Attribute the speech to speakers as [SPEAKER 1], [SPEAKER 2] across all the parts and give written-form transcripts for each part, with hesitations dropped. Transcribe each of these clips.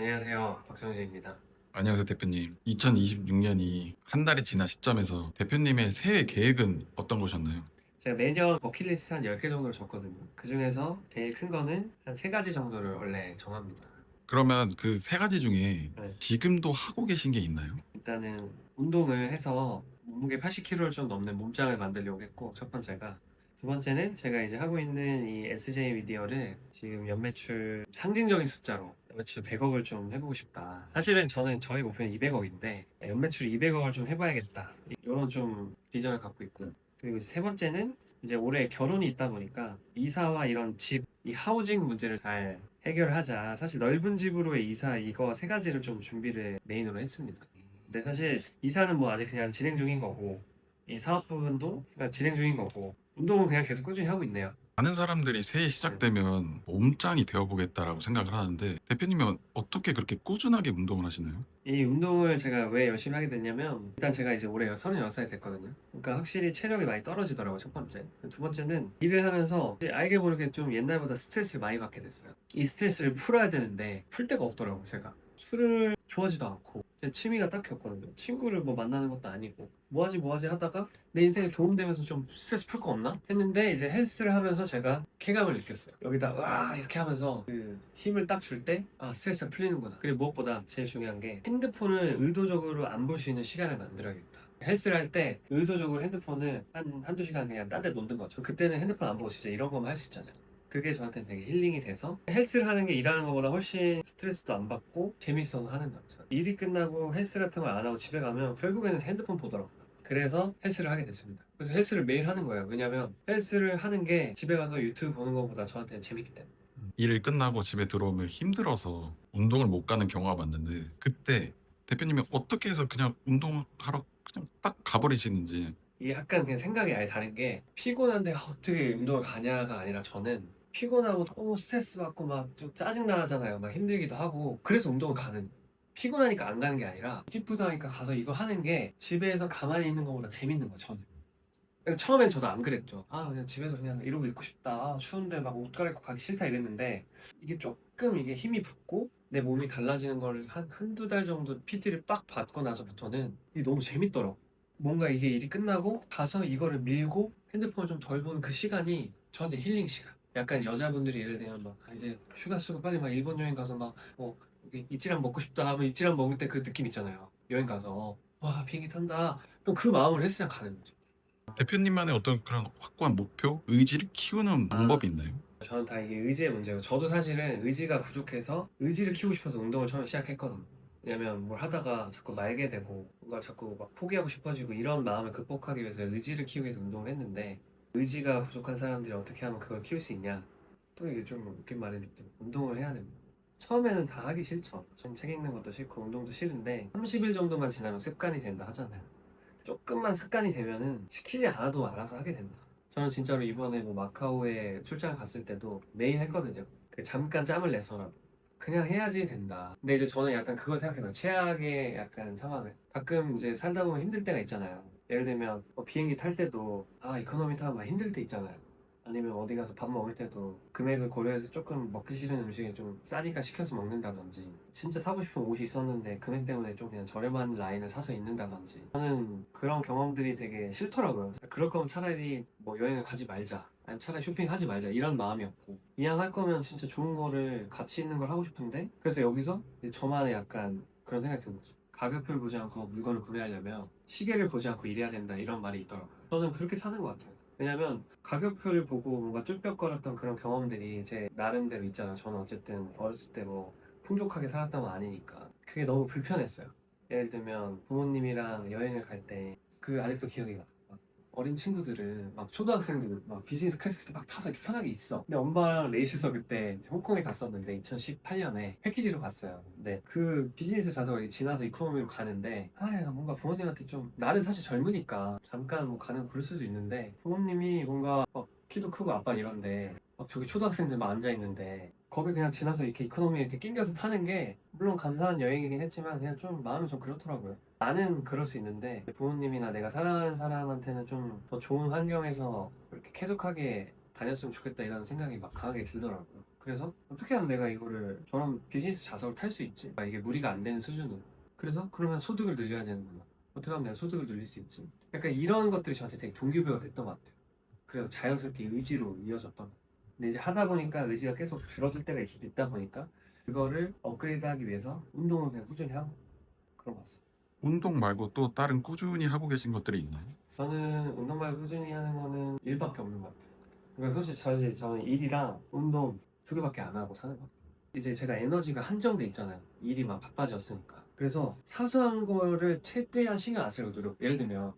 [SPEAKER 1] 안녕하세요. 박정진입니다.
[SPEAKER 2] 안녕하세요, 대표님. 2026년이 한 달이 지난 시점에서 대표님의 새해 계획은 어떤 것이었나요?
[SPEAKER 1] 제가 매년 버킷리스트 한 10개 정도를 적거든요. 그 중에서 제일 큰 거는 한 3가지 정도를 원래 정합니다.
[SPEAKER 2] 그러면 그 세 가지 중에
[SPEAKER 1] 네.
[SPEAKER 2] 지금도 하고 계신 게 있나요?
[SPEAKER 1] 일단은 운동을 해서 몸무게 80kg를 좀 넘는 몸짱을 만들려고 했고, 첫 번째가. 두 번째는 제가 이제 하고 있는 이 SJ 미디어를 지금 연매출 상징적인 숫자로 연매출 100억을 좀 해보고 싶다. 사실은 저는 저희 목표는 200억인데 연매출 200억을 좀 해봐야겠다. 이런 좀 비전을 갖고 있고요. 그리고 이제 세 번째는 이제 올해 결혼이 있다 보니까 이사와 이런 집, 이 하우징 문제를 잘 해결하자. 사실 넓은 집으로의 이사 이거 세 가지를 좀 준비를 메인으로 했습니다. 근데 사실 이사는 뭐 아직 그냥 진행 중인 거고 이 사업 부분도 그냥 진행 중인 거고 운동은 그냥 계속 꾸준히 하고 있네요.
[SPEAKER 2] 많은 사람들이 새해
[SPEAKER 1] 네.
[SPEAKER 2] 시작되면 몸짱이 되어보겠다라고 생각을 하는데 대표님은 어떻게 그렇게 꾸준하게 운동을 하시나요?
[SPEAKER 1] 이 운동을 제가 왜 열심히 하게 됐냐면 일단 제가 이제 올해 36살이 됐거든요. 그러니까 확실히 체력이 많이 떨어지더라고요. 첫 번째. 두 번째는 일을 하면서 이제 알게 모르게 좀 옛날보다 스트레스를 많이 받게 됐어요. 이 스트레스를 풀어야 되는데 풀 데가 없더라고요. 제가 술을 좋아하지도 않고 제 취미가 딱히 없거든요. 친구를 뭐 만나는 것도 아니고 뭐하지 하다가 내 인생에 도움되면서 좀 스트레스 풀 거 없나 했는데 이제 헬스를 하면서 제가 쾌감을 느꼈어요. 여기다 와 이렇게 하면서 그 힘을 딱 줄 때 아 스트레스가 풀리는구나. 그리고 무엇보다 제일 중요한 게 핸드폰을 의도적으로 안 볼 수 있는 시간을 만들어야겠다. 헬스를 할 때 의도적으로 핸드폰을 한두 시간 그냥 딴 데 놓는 거죠. 그때는 핸드폰 안 보고 진짜 이런 거만 할 수 있잖아요. 그게 저한테 되게 힐링이 돼서 헬스를 하는 게 일하는 것보다 훨씬 스트레스도 안 받고 재밌어서 하는 거죠. 일이 끝나고 헬스 같은 걸 안 하고 집에 가면 결국에는 핸드폰 보더라고요. 그래서 헬스를 하게 됐습니다. 그래서 헬스를 매일 하는 거예요. 왜냐면 헬스를 하는 게 집에 가서 유튜브 보는 것보다 저한테는 재밌기 때문에.
[SPEAKER 2] 일 끝나고 집에 들어오면 힘들어서 운동을 못 가는 경우가 많은데 그때 대표님이 어떻게 해서 그냥 운동하러 그냥 딱 가버리시는지.
[SPEAKER 1] 이게 약간 그냥 생각이 아예 다른 게 피곤한데 어떻게 운동을 가냐가 아니라 저는 피곤하고 너무 스트레스 받고 막 좀 짜증 나잖아요. 막 힘들기도 하고 그래서 운동을 가는 거예요. 피곤하니까 안 가는 게 아니라 찌뿌드하니까 가서 이거 하는 게 집에서 가만히 있는 것보다 재밌는 거예요. 저는. 그러니까 처음엔 저도 안 그랬죠. 아 그냥 집에서 그냥 이러고 있고 싶다. 아, 추운데 막 옷 갈아입고 가기 싫다 이랬는데 이게 조금 이게 힘이 붙고 내 몸이 달라지는 걸 한두 달 정도 PT를 빡 받고 나서부터는 이게 너무 재밌더라고. 뭔가 이게 일이 끝나고 가서 이거를 밀고 핸드폰을 좀 덜 보는 그 시간이 저한테 힐링 시간. 약간 여자분들이 예를 들면 막 이제 휴가 쓰고 빨리 막 일본 여행 가서 막뭐 이찌란 먹고 싶다 하면 이찌란 먹을 때 그 느낌 있잖아요. 여행 가서 와 비행기 탄다. 또 그 마음으로 헬스장 가는 거죠.
[SPEAKER 2] 대표님만의 어떤 그런 확고한 목표, 의지를 키우는
[SPEAKER 1] 아
[SPEAKER 2] 방법이 있나요?
[SPEAKER 1] 저는 다 이게 의지의 문제고 저도 사실은 의지가 부족해서 의지를 키우고 싶어서 운동을 처음에 시작했거든요. 왜냐면 뭘 하다가 자꾸 말게 되고 뭔가 자꾸 막 포기하고 싶어지고 이런 마음을 극복하기 위해서 의지를 키우기 위해서 운동을 했는데 의지가 부족한 사람들이 어떻게 하면 그걸 키울 수 있냐 또 이게 좀 웃긴 말인데 또 운동을 해야 됩니다. 처음에는 다 하기 싫죠. 전 책 읽는 것도 싫고 운동도 싫은데 30일 정도만 지나면 습관이 된다 하잖아요. 조금만 습관이 되면은 시키지 않아도 알아서 하게 된다. 저는 진짜로 이번에 뭐 마카오에 출장 갔을 때도 매일 했거든요. 그 잠깐 짬을 내서라도 그냥 해야지 된다. 근데 이제 저는 약간 그걸 생각해요. 최악의 약간 상황을 가끔 이제 살다 보면 힘들 때가 있잖아요. 예를 들면 뭐 비행기 탈 때도 아 이코노미 타면 막 힘들 때 있잖아요. 아니면 어디 가서 밥 먹을 때도 금액을 고려해서 조금 먹기 싫은 음식을 좀 싸니까 시켜서 먹는다든지 진짜 사고 싶은 옷이 있었는데 금액 때문에 좀 그냥 저렴한 라인을 사서 입는다든지 저는 그런 경험들이 되게 싫더라고요. 그럴 거면 차라리 뭐 여행을 가지 말자 아니면 차라리 쇼핑하지 말자 이런 마음이었고 이왕 할 거면 진짜 좋은 거를 가치 있는 걸 하고 싶은데 그래서 여기서 이제 저만의 약간 그런 생각이 든 거죠. 가격표를 보지 않고 물건을 구매하려면 시계를 보지 않고 일해야 된다 이런 말이 있더라고요. 저는 그렇게 사는 것 같아요. 왜냐면 가격표를 보고 뭔가 쭈뼛거렸던 그런 경험들이 제 나름대로 있잖아요. 저는 어쨌든 어렸을 때 뭐 풍족하게 살았던 건 아니니까 그게 너무 불편했어요. 예를 들면 부모님이랑 여행을 갈 때 그 아직도 기억이 나. 막 어린 친구들은 막 초등학생들 막 비즈니스 클래스 이렇게 막 타서 이렇게 편하게 있어. 근데 엄마랑 넷이서 그때 홍콩에 갔었는데 2018년에 패키지로 갔어요. 근데 그 비즈니스 좌석을 지나서 이코노미로 가는데 아 뭔가 부모님한테 좀 나는 사실 젊으니까 잠깐 뭐 가는 거 그럴 수도 있는데 부모님이 뭔가 막 키도 크고 아빠 이런데 막 저기 초등학생들만 앉아 있는데 거기 그냥 지나서 이렇게 이코노미에 이렇게 낑겨서 타는 게 물론 감사한 여행이긴 했지만 그냥 좀 마음이 좀 그렇더라고요. 나는 그럴 수 있는데 부모님이나 내가 사랑하는 사람한테는 좀 더 좋은 환경에서 이렇게 쾌적하게 다녔으면 좋겠다 이런 생각이 막 강하게 들더라고요. 그래서 어떻게 하면 내가 이거를 저런 비즈니스 자석을 탈 수 있지? 이게 무리가 안 되는 수준으로. 그래서 그러면 소득을 늘려야 되는구나. 어떻게 하면 내가 소득을 늘릴 수 있지? 약간 이런 것들이 저한테 되게 동기부여가 됐던 것 같아요. 그래서 자연스럽게 의지로 이어졌던. 근데 이제 하다 보니까 의지가 계속 줄어들 때가 있다 보니까 그거를 업그레이드하기 위해서 운동을 그냥 꾸준히 하고 그런 것 같습니다.
[SPEAKER 2] 운동 말고 또 다른 꾸준히 하고 계신 것들이 있나요?
[SPEAKER 1] 저는 운동 말고 꾸준히 하는 거는 일밖에 없는 것 같아요. 그러니까 솔직히 사실 저는 일이랑 운동 두 개밖에 안 하고 사는 것 같아요. 이제 제가 에너지가 한정돼 있잖아요. 일이 막 바빠졌으니까. 그래서 사소한 거를 최대한 신경 안 쓰려고 노력. 예를 들면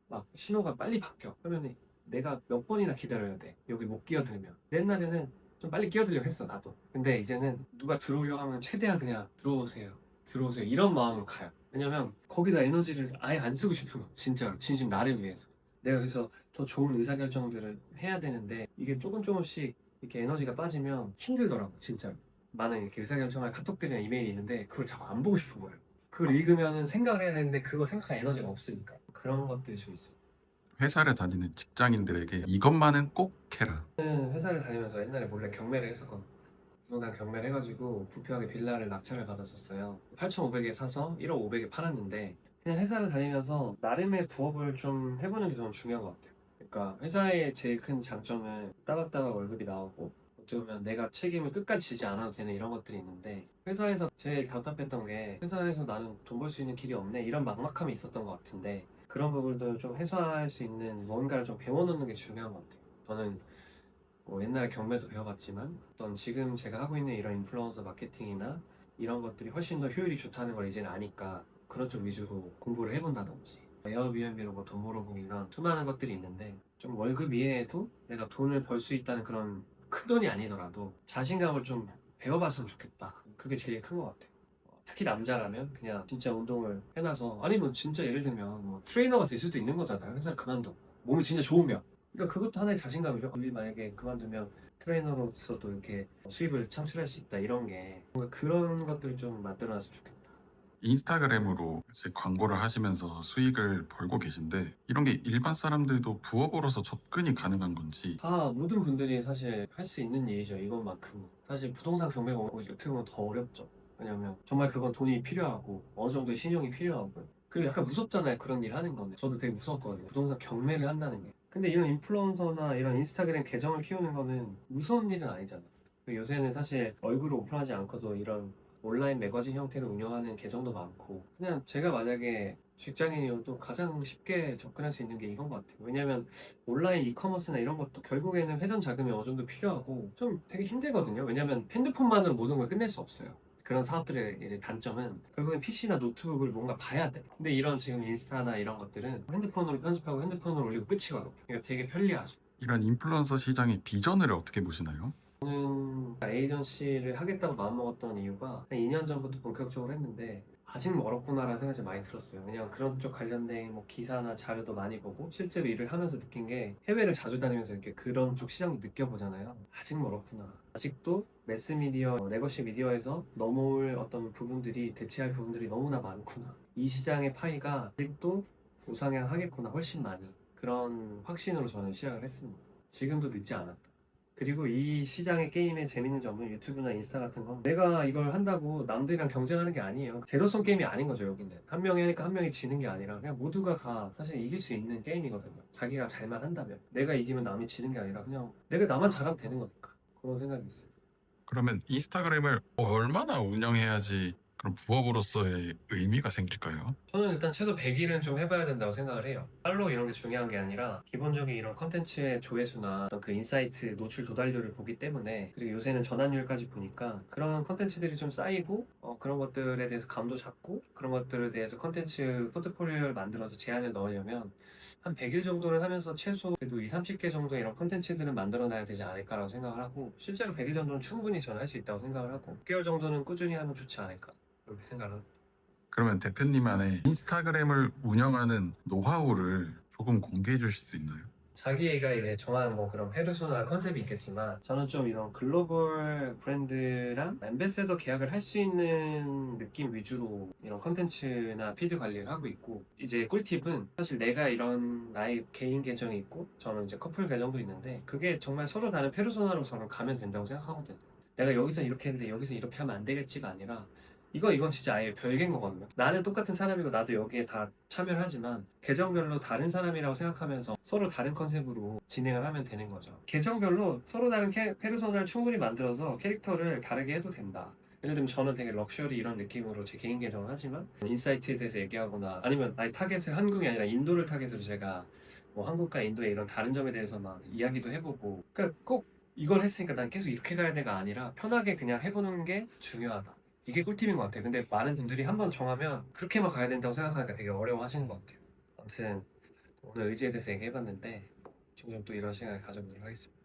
[SPEAKER 1] 막 신호가 빨리 바뀌어. 그러면 내가 몇 번이나 기다려야 돼. 여기 못 끼어들면. 옛날에는 좀 빨리 끼어들려고 했어, 나도. 근데 이제는 누가 들어오려고 하면 최대한 그냥 들어오세요. 들어오세요. 이런 마음으로 가요. 왜냐면 거기다 에너지를 아예 안 쓰고 싶은 거. 진짜로. 진심 나를 위해서. 내가 그래서 더 좋은 의사결정들을 해야 되는데 이게 조금씩 이렇게 에너지가 빠지면 힘들더라고, 진짜로. 많은 이렇게 의사결정할 카톡들이나 이메일이 있는데 그걸 자꾸 안 보고 싶은 거예요. 그걸 읽으면 생각을 해야 되는데 그거 생각할 에너지가 없으니까. 그런 것들이 좀 있어요.
[SPEAKER 2] 회사를 다니는 직장인들에게 이것만은 꼭 해라.
[SPEAKER 1] 저는 회사를 다니면서 옛날에 몰래 경매를 했었거든요. 부동산 경매를 해가지고 부평에 빌라를 낙찰을 받았었어요. 8,500에 사서 1억 5백에 팔았는데 그냥 회사를 다니면서 나름의 부업을 좀 해보는 게 저는 중요한 것 같아요. 그러니까 회사의 제일 큰 장점은 따박따박 월급이 나오고 어떻게 보면 내가 책임을 끝까지 지지 않아도 되는 이런 것들이 있는데 회사에서 제일 답답했던 게 회사에서 나는 돈 벌 수 있는 길이 없네 이런 막막함이 있었던 것 같은데 그런 부분도 좀 해소할 수 있는 뭔가를 좀 배워놓는 게 중요한 것 같아요. 저는 뭐 옛날에 경매도 배워봤지만 어떤 지금 제가 하고 있는 이런 인플루언서 마케팅이나 이런 것들이 훨씬 더 효율이 좋다는 걸 이제는 아니까 그런 쪽 위주로 공부를 해본다든지 에어비앤비로 뭐 돈 벌어보기 이런 수많은 것들이 있는데 좀 월급 이외에도 내가 돈을 벌 수 있다는 그런 큰 돈이 아니더라도 자신감을 좀 배워봤으면 좋겠다. 그게 제일 큰 것 같아요. 특히 남자라면 그냥 진짜 운동을 해놔서 아니면 진짜 예를 들면 뭐 트레이너가 될 수도 있는 거잖아요. 회사를 그만두고 몸이 진짜 좋으면 그러니까 그것도 하나의 자신감이죠. 우리 만약에 그만두면 트레이너로서도 이렇게 수입을 창출할 수 있다 이런 게 뭔가 그런 것들을 좀 만들어놨으면 좋겠다.
[SPEAKER 2] 인스타그램으로 이제 광고를 하시면서 수익을 벌고 계신데 이런 게 일반 사람들도 부업으로서 접근이 가능한 건지.
[SPEAKER 1] 다 모든 분들이 사실 할 수 있는 일이죠. 이것만큼은. 사실 부동산 경매가 어떻게 보면 더 어렵죠. 왜냐면 정말 그건 돈이 필요하고 어느 정도의 신용이 필요하고 그리고 약간 무섭잖아요. 그런 일 하는 거는. 저도 되게 무섭거든요. 부동산 경매를 한다는 게. 근데 이런 인플루언서나 이런 인스타그램 계정을 키우는 거는 무서운 일은 아니잖아. 그리고 요새는 사실 얼굴을 오픈하지 않고도 이런 온라인 매거진 형태를 운영하는 계정도 많고 그냥 제가 만약에 직장인이어도 가장 쉽게 접근할 수 있는 게 이건 것 같아요. 왜냐면 온라인 이커머스나 이런 것도 결국에는 회전 자금이 어느 정도 필요하고 좀 되게 힘들거든요. 왜냐면 핸드폰만으로 모든 걸 끝낼 수 없어요. 그런 사업들의 이제 단점은 결국엔 PC나 노트북을 뭔가 봐야 돼. 근데 이런 지금 인스타나 이런 것들은 핸드폰으로 편집하고 핸드폰으로 올리고 끝이거든요. 그러니까 되게 편리하죠.
[SPEAKER 2] 이런 인플루언서 시장의 비전을 어떻게 보시나요?
[SPEAKER 1] 저는 에이전시를 하겠다고 마음먹었던 이유가 한 2년 전부터 본격적으로 했는데 아직 멀었구나라는 생각이 좀 많이 들었어요. 왜냐면 그런 쪽 관련된 뭐 기사나 자료도 많이 보고 실제로 일을 하면서 느낀 게 해외를 자주 다니면서 이렇게 그런 쪽 시장도 느껴보잖아요. 아직 멀었구나. 아직도 매스미디어, 레거시 미디어에서 넘어올 어떤 부분들이 대체할 부분들이 너무나 많구나. 이 시장의 파이가 아직도 우상향하겠구나 훨씬 많이. 그런 확신으로 저는 시작을 했습니다. 지금도 늦지 않았다. 그리고 이 시장의 게임의 재밌는 점은 유튜브나 인스타 같은 건 내가 이걸 한다고 남들이랑 경쟁하는 게 아니에요. 제로섬 게임이 아닌 거죠, 여기는. 한 명이 하니까 한 명이 지는 게 아니라 그냥 모두가 다 사실 이길 수 있는 게임이거든요. 자기가 잘만 한다면. 내가 이기면 남이 지는 게 아니라 그냥 내가 나만 잘하면 되는 거니까. 그런 생각이 있어요.
[SPEAKER 2] 그러면 인스타그램을 얼마나 운영해야지 그런 부업으로서의 의미가 생길까요?
[SPEAKER 1] 저는 일단 최소 100일은 좀 해봐야 된다고 생각을 해요. 팔로우 이런 게 중요한 게 아니라 기본적인 이런 컨텐츠의 조회수나 어떤 그 인사이트 노출 도달률을 보기 때문에 그리고 요새는 전환율까지 보니까 그런 컨텐츠들이 좀 쌓이고 그런 것들에 대해서 감도 잡고 그런 것들에 대해서 컨텐츠 포트폴리오를 만들어서 제안을 넣으려면 한 100일 정도를 하면서 최소 그래도 2, 30개 정도의 이런 컨텐츠들은 만들어놔야 되지 않을까라고 생각을 하고 실제로 100일 정도는 충분히 저는 할 수 있다고 생각을 하고 6개월 정도는 꾸준히 하면 좋지 않을까 이렇게 생각을 합니다.
[SPEAKER 2] 그러면 대표님만의 인스타그램을 운영하는 노하우를 조금 공개해 주실 수 있나요?
[SPEAKER 1] 자기가 이제 정한 뭐 그런 페르소나 컨셉이 있겠지만 저는 좀 이런 글로벌 브랜드랑 앰베서더 계약을 할 수 있는 느낌 위주로 이런 컨텐츠나 피드 관리를 하고 있고 이제 꿀팁은 사실 내가 이런 나의 개인 계정이 있고 저는 이제 커플 계정도 있는데 그게 정말 서로 다른 페르소나로 저는 가면 된다고 생각하거든요. 내가 여기서 이렇게 했는데 여기서 이렇게 하면 안 되겠지가 아니라 이건 진짜 아예 별개인 거거든요. 나는 똑같은 사람이고 나도 여기에 다 참여를 하지만 계정별로 다른 사람이라고 생각하면서 서로 다른 컨셉으로 진행을 하면 되는 거죠. 계정별로 서로 다른 페르소나를 충분히 만들어서 캐릭터를 다르게 해도 된다. 예를 들면 저는 되게 럭셔리 이런 느낌으로 제 개인 계정을 하지만 인사이트에 대해서 얘기하거나 아니면 아예 타겟을 한국이 아니라 인도를 타겟으로 제가 뭐 한국과 인도의 이런 다른 점에 대해서 막 이야기도 해보고 그러니까 꼭 이걸 했으니까 난 계속 이렇게 가야 돼가 아니라 편하게 그냥 해보는 게 중요하다. 이게 꿀팁인 것 같아요. 근데 많은 분들이 한번 정하면 그렇게만 가야 된다고 생각하니까 되게 어려워하시는 것 같아요. 아무튼 오늘 의지에 대해서 얘기해봤는데 종종 또 이런 시간을 가져보도록 하겠습니다.